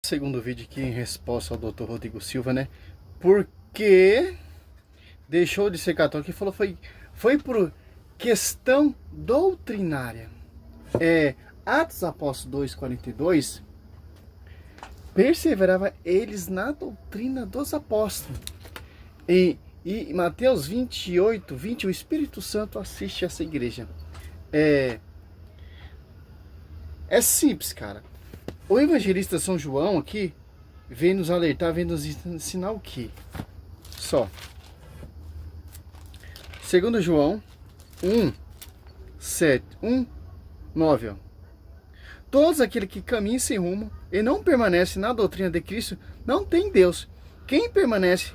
Segundo vídeo aqui em resposta ao Dr. Rodrigo Silva, né? Porque deixou de ser católico e falou foi por questão doutrinária. Atos Apóstolos 2:42, perseverava eles na doutrina dos apóstolos. E Mateus 28:20, o Espírito Santo assiste essa igreja. É simples, cara. O evangelista São João aqui vem nos alertar, vem nos ensinar o quê? Só. 2 João 9. Ó. Todos aqueles que caminham sem rumo e não permanecem na doutrina de Cristo não tem Deus. Quem permanece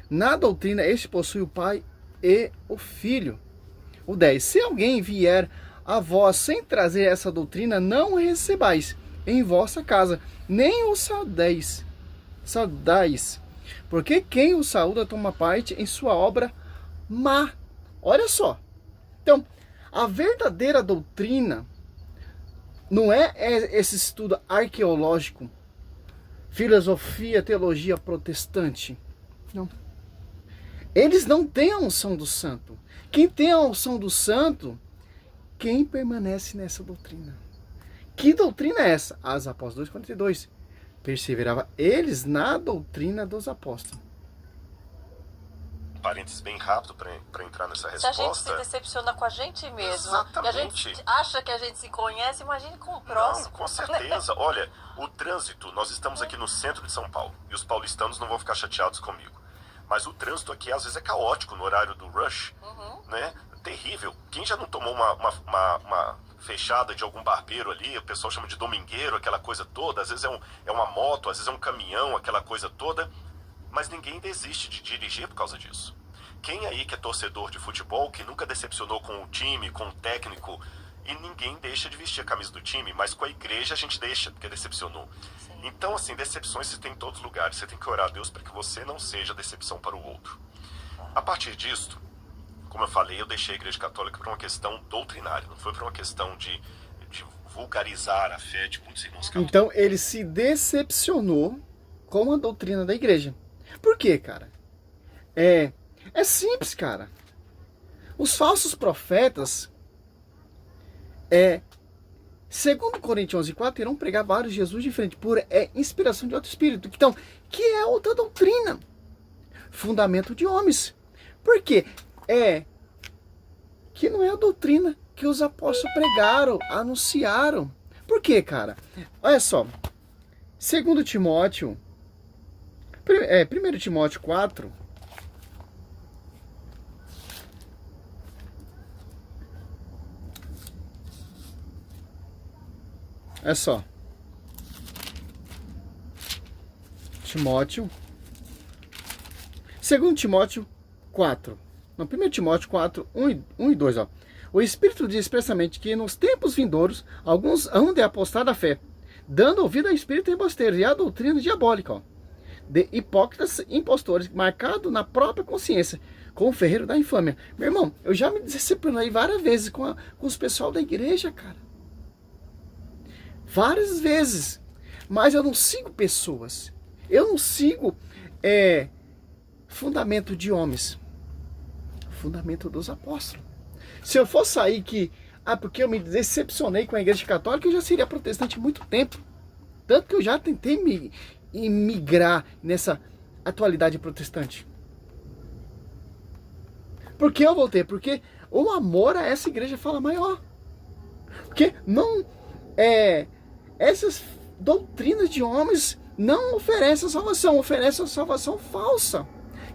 na doutrina, este possui o Pai e o Filho. O 10. Se alguém vier a vós sem trazer essa doutrina, não o recebais em vossa casa, nem o saudais, porque quem o saúda toma parte em sua obra má. Olha só. Então, a verdadeira doutrina não é esse estudo arqueológico, filosofia, teologia protestante. Não. Eles não têm a unção do santo. Quem tem a unção do santo, quem permanece nessa doutrina. Que doutrina é essa? As Apóstolos 2:42. Perseverava eles na doutrina dos apóstolos. Parênteses bem rápido para entrar nessa resposta. Se a gente se decepciona com a gente mesmo, exatamente, e a gente acha que a gente se conhece, imagine com o próximo. Não, com certeza. Olha, o trânsito, nós estamos aqui no centro de São Paulo, e os paulistanos não vão ficar chateados comigo. Mas o trânsito aqui às vezes é caótico no horário do rush, né? Terrível. Quem já não tomou uma fechada de algum barbeiro ali, o pessoal chama de domingueiro, aquela coisa toda, às vezes é uma moto, às vezes é um caminhão, aquela coisa toda, mas ninguém desiste de dirigir por causa disso. Quem aí que é torcedor de futebol, que nunca decepcionou com o time, com o técnico, e ninguém deixa de vestir a camisa do time, mas com a igreja a gente deixa, porque decepcionou. Sim. Então, assim, decepções você tem em todos os lugares, você tem que orar a Deus para que você não seja decepção para o outro. A partir disso, como eu falei, eu deixei a Igreja Católica por uma questão doutrinária, não foi por uma questão de vulgarizar a fé de muitos irmãos católicos. Então ele se decepcionou com a doutrina da igreja. Por quê, cara? É simples, cara. Os falsos profetas, segundo Coríntios 11:4, irão pregar vários Jesus diferentes por inspiração de outro espírito. Então, que é outra doutrina. Fundamento de homens. Por quê? Que não é a doutrina que os apóstolos pregaram, anunciaram. Por quê, cara? Olha só. 2 Timóteo, 1 Timóteo 4. Olha só. Timóteo. 2 Timóteo 4. No 1 Timóteo 4, 1 e 2, ó. O Espírito diz expressamente que nos tempos vindouros, alguns hão de apostar da fé, dando ouvido ao espírito embusteiro e à doutrina diabólica, ó, de hipócritas impostores, marcado na própria consciência, com o ferreiro da infâmia. Meu irmão, eu já me decepcionei várias vezes com os pessoal da igreja, cara. Várias vezes. Mas eu não sigo pessoas. Eu não sigo fundamento de homens. Fundamento dos apóstolos. Se eu for sair porque eu me decepcionei com a igreja católica, eu já seria protestante há muito tempo. Tanto que eu já tentei migrar nessa atualidade protestante. Por que eu voltei? Porque o amor a essa igreja fala maior. Porque não essas doutrinas de homens não oferecem a salvação, oferecem a salvação falsa,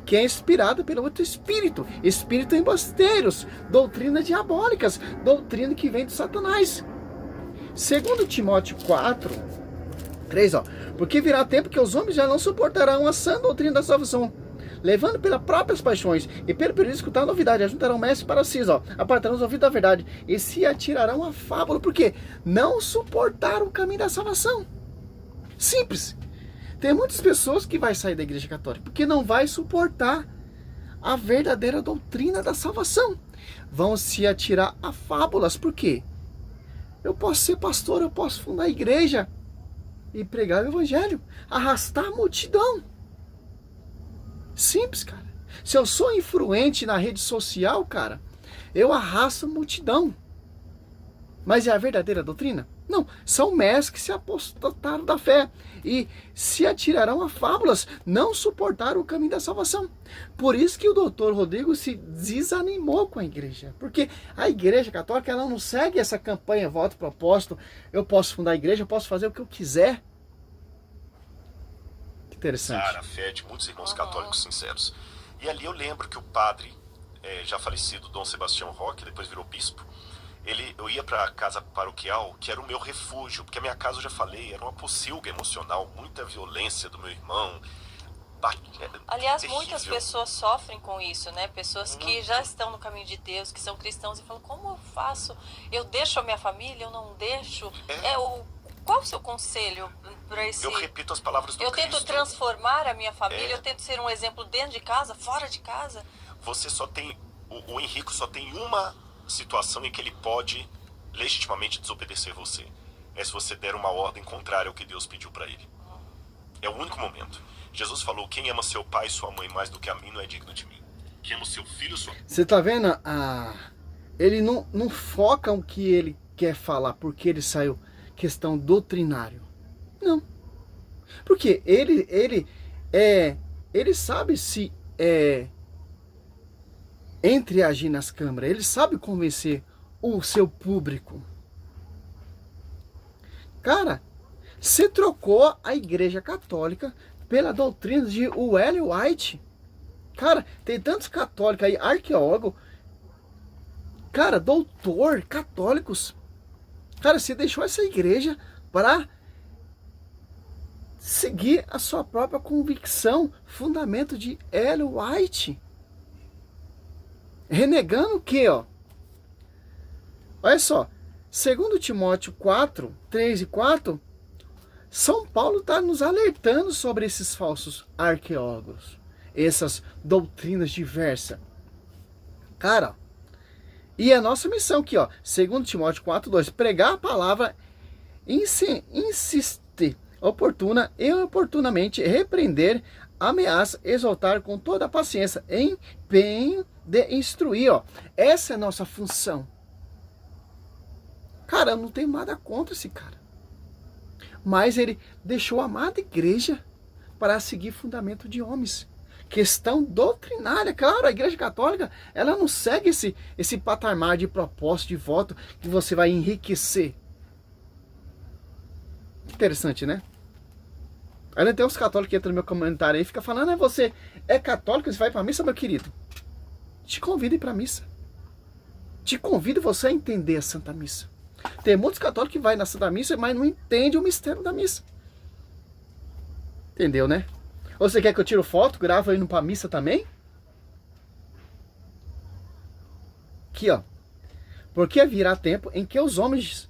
que é inspirada pelo outro espírito embusteiros, doutrinas diabólicas, doutrina que vem de Satanás. 2 Timóteo 4, 3, ó. Porque virá tempo que os homens já não suportarão a sã doutrina da salvação, levando pelas próprias paixões e pelo período de escutar a novidade, ajuntarão mestres para si, ó, apartarão os ouvidos da verdade e se atirarão à fábula, porque não suportaram o caminho da salvação. Simples. Tem muitas pessoas que vai sair da igreja católica porque não vai suportar a verdadeira doutrina da salvação. Vão se atirar a fábulas. Por quê? Eu posso ser pastor, eu posso fundar a igreja. e pregar o evangelho, arrastar a multidão. Simples, cara. Se eu sou influente na rede social, cara, eu arrasto a multidão. Mas é a verdadeira doutrina? Não, são mestres que se apostataram da fé e se atirarão a fábulas, não suportaram o caminho da salvação. Por isso que o doutor Rodrigo se desanimou com a igreja, porque a igreja católica ela não segue essa campanha voto propósito, eu posso fundar a igreja, eu posso fazer o que eu quiser. Que interessante. A fé de muitos irmãos católicos sinceros. E ali eu lembro que o padre, já falecido, Dom Sebastião Roque, depois virou bispo, eu ia para a casa paroquial, que era o meu refúgio, porque a minha casa, eu já falei, era uma pocilga emocional, muita violência do meu irmão. Aliás, terrível. muitas pessoas sofrem com isso, né? Pessoas que já estão no caminho de Deus, que são cristãos e falam, como eu faço? Eu deixo a minha família, eu não deixo? Qual o seu conselho para esse... Eu repito as palavras do Cristo. Eu tento transformar a minha família, eu tento ser um exemplo dentro de casa, fora de casa. Você só tem... O Henrico só tem uma situação em que ele pode legitimamente desobedecer você. É se você der uma ordem contrária ao que Deus pediu para ele. É o único momento. Jesus falou, quem ama seu pai e sua mãe mais do que a mim não é digno de mim. Quem ama seu filho, sua... Você tá vendo? Ele não foca o que ele quer falar, porque ele saiu questão doutrinário. Não. Porque ele sabe se entre agir nas câmaras, ele sabe convencer o seu público. Cara, você trocou a igreja católica pela doutrina de Ellen White. Cara, tem tantos católicos aí, arqueólogo, cara, doutor, católicos. Cara, você deixou essa igreja para seguir a sua própria convicção, fundamento de Ellen White. Renegando o quê, ó? Olha só, 2 Timóteo 4, 3 e 4, São Paulo está nos alertando sobre esses falsos arqueólogos, essas doutrinas diversas. Cara, e a nossa missão aqui, ó, 2 Timóteo 4, 2, pregar a palavra, insistir oportuna e oportunamente, repreender, ameaça, exaltar com toda a paciência, empenho de instruir, ó. Essa é a nossa função. Cara, eu não tenho nada contra esse cara. Mas ele deixou a amada igreja para seguir fundamento de homens. Questão doutrinária. Claro, a igreja católica, ela não segue esse patamar de propósito, de voto, que você vai enriquecer. Interessante, né? Ainda tem uns católicos que entram no meu comentário aí e ficam falando, você é católico, você vai para missa, meu querido? Te convido a ir para missa. Te convido você a entender a Santa Missa. Tem muitos católicos que vai na Santa Missa, mas não entendem o mistério da missa. Entendeu, né? Ou você quer que eu tire foto, gravo indo para missa também? Aqui, ó. Porque virá tempo em que os homens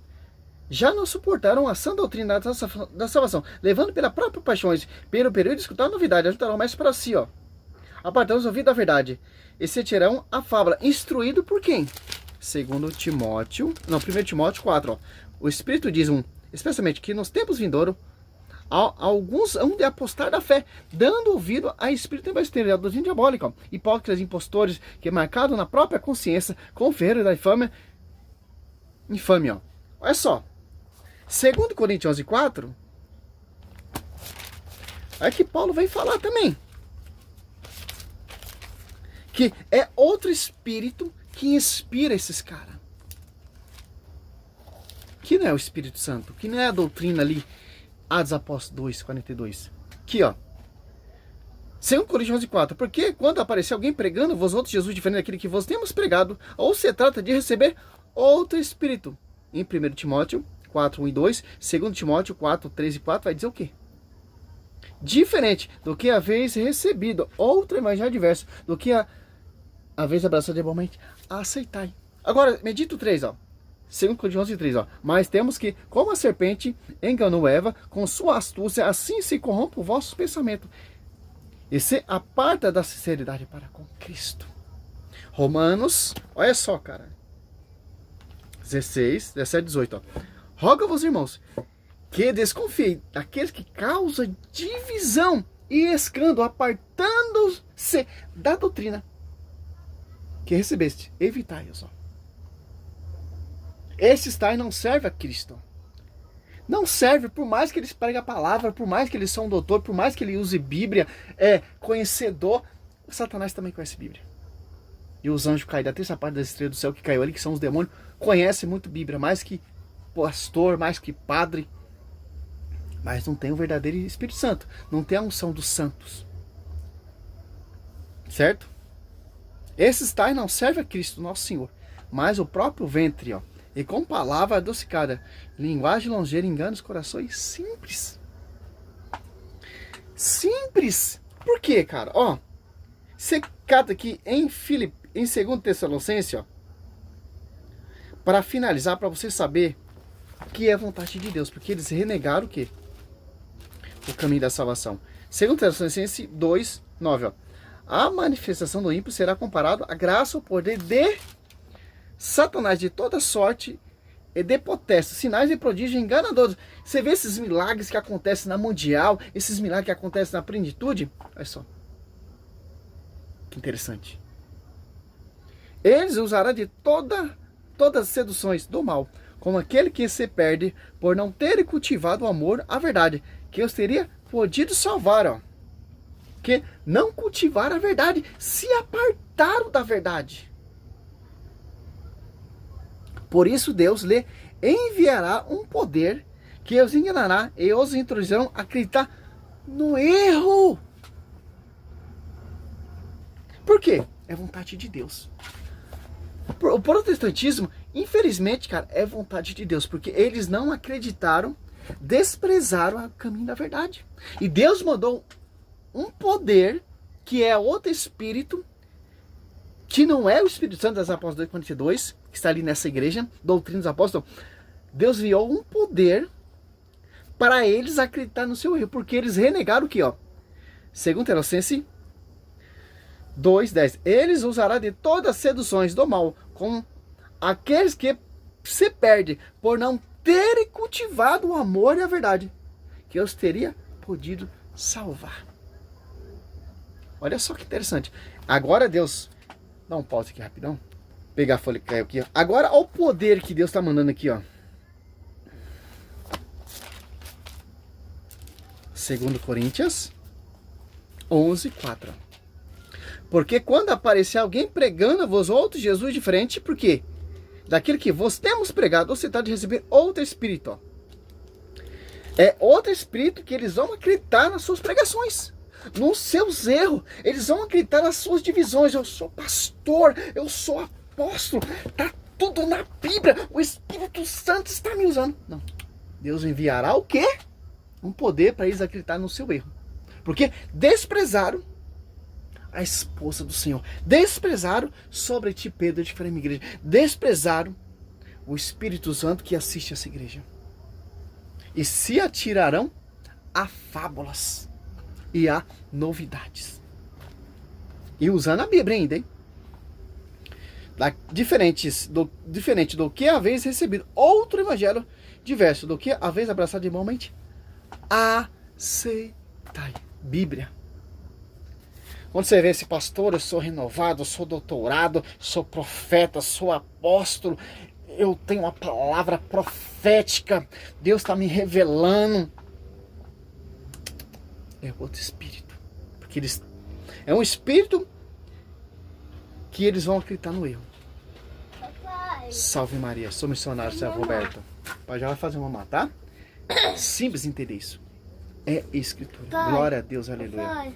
já não suportaram a sã doutrina da salvação, levando pela própria paixões, pelo período de escutar a novidade, ajuntarão mais para si, ó. Apartando os ouvidos da verdade, e se tirarão a fábula, instruído por quem? 1 Timóteo 4, ó. O Espírito diz especialmente que nos tempos vindouros, alguns hão de apostar da fé, dando ouvido a espírito embesteiro, a doutrina diabólica, ó. Hipócritas, impostores, que marcado na própria consciência, com ferro da infâmia, ó. Olha só, 2 Coríntios 11:4, é que Paulo vem falar também, que é outro espírito que inspira esses caras. Que não é o Espírito Santo, que não é a doutrina ali, Atos Apóstolos 2:42. Aqui, ó. 2 Coríntios 11:4. Porque quando aparecer alguém pregando vós outros Jesus diferente daquele que vos temos pregado, ou se trata de receber outro espírito. Em 1 Timóteo 4, 1 e 2, 2 Timóteo 4, 3 e 4, vai dizer o quê? Diferente do que haveis recebido, outro evangelho diverso, do que haveis abraçado igualmente, aceitai. Agora, medita o 3, ó. 2 Coríntios 11, 3, ó. Mas temos que, como a serpente enganou Eva, com sua astúcia, assim se corrompe o vosso pensamento. E se aparta da sinceridade para com Cristo. Romanos, olha só, cara. 16, 17, 18, ó. Rogo-vos, irmãos, que desconfie daqueles que causam divisão e escândalo, apartando-se da doutrina que recebeste. Evitai-os. Esses tais não servem a Cristo. Não serve, por mais que eles preguem a palavra, por mais que eles são doutor, por mais que ele use Bíblia, conhecedor. O Satanás também conhece Bíblia. E os anjos caídos, da terça parte das estrelas do céu que caiu ali, que são os demônios, conhecem muito Bíblia, mais que pastor, mais que padre. Mas não tem o verdadeiro Espírito Santo. Não tem a unção dos santos. Certo? Esses tais não servem a Cristo, nosso Senhor, mas o próprio ventre, ó. E com palavra adocicada, linguagem longeira, engana os corações simples. Simples. Por quê, cara? Ó, você cata aqui em 2 Tessalonicenses, ó, para finalizar, para você saber que é a vontade de Deus, porque eles renegaram o quê? O caminho da salvação. 2 Tessalonicenses 2, 9, ó. A manifestação do ímpio será comparado à graça ou poder de Satanás de toda sorte e de potestades, sinais e prodígios enganadores. Você vê esses milagres que acontecem na mundial, esses milagres que acontecem na plenitude? Olha só. Que interessante. Eles usarão de todas as seduções do mal, como aquele que se perde por não ter cultivado o amor à verdade, que os teria podido salvar, ó. Que não cultivaram a verdade, se apartaram da verdade. Por isso Deus lhe enviará um poder que os enganará e os introduzirão a acreditar no erro. Por quê? É vontade de Deus. O protestantismo, infelizmente, cara, é vontade de Deus, porque eles não acreditaram, desprezaram o caminho da verdade. E Deus mandou um poder que é outro espírito, que não é o Espírito Santo das Apóstolos 2:42, que está ali nessa igreja, Doutrina dos Apóstolos. Deus enviou um poder para eles acreditar no seu erro, porque eles renegaram o que, ó? 2 Tessalonicenses 2:10. Eles usarão de todas as seduções do mal, com aqueles que se perdem por não terem cultivado o amor e a verdade, que os teria podido salvar. Olha só que interessante. Agora Deus, dá um pause aqui rapidão. Pegar a folha que caiu aqui, ó. Agora olha o poder que Deus está mandando aqui, ó. 2 Coríntios 11:4. Porque quando aparecer alguém pregando a vós outros Jesus diferente, por quê? Daquele que vos temos pregado, você está de receber outro espírito, ó. É outro espírito que eles vão acreditar nas suas pregações, nos seus erros. Eles vão acreditar nas suas divisões. Eu sou pastor, eu sou apóstolo, tá tudo na Bíblia, o Espírito Santo está me usando. Não, Deus enviará o quê? Um poder para eles acreditar no seu erro. Porque desprezaram a esposa do Senhor, desprezaram sobre ti, Pedro, de frente à igreja, desprezaram o Espírito Santo que assiste essa igreja, e se atirarão a fábulas e a novidades, e usando a Bíblia ainda, hein? Diferente do que haveis recebido outro evangelho diverso do que haveis abraçado igualmente, aceitai. Bíblia. Quando você vê esse pastor, eu sou renovado, eu sou doutorado, sou profeta, sou apóstolo, eu tenho uma palavra profética, Deus está me revelando. É outro espírito. Porque eles, é um espírito que eles vão acreditar no erro. Salve Maria, sou missionário, Zé Roberto. O pai já vai fazer uma mamá, tá? Simples entender isso. É escritura. Glória a Deus, aleluia.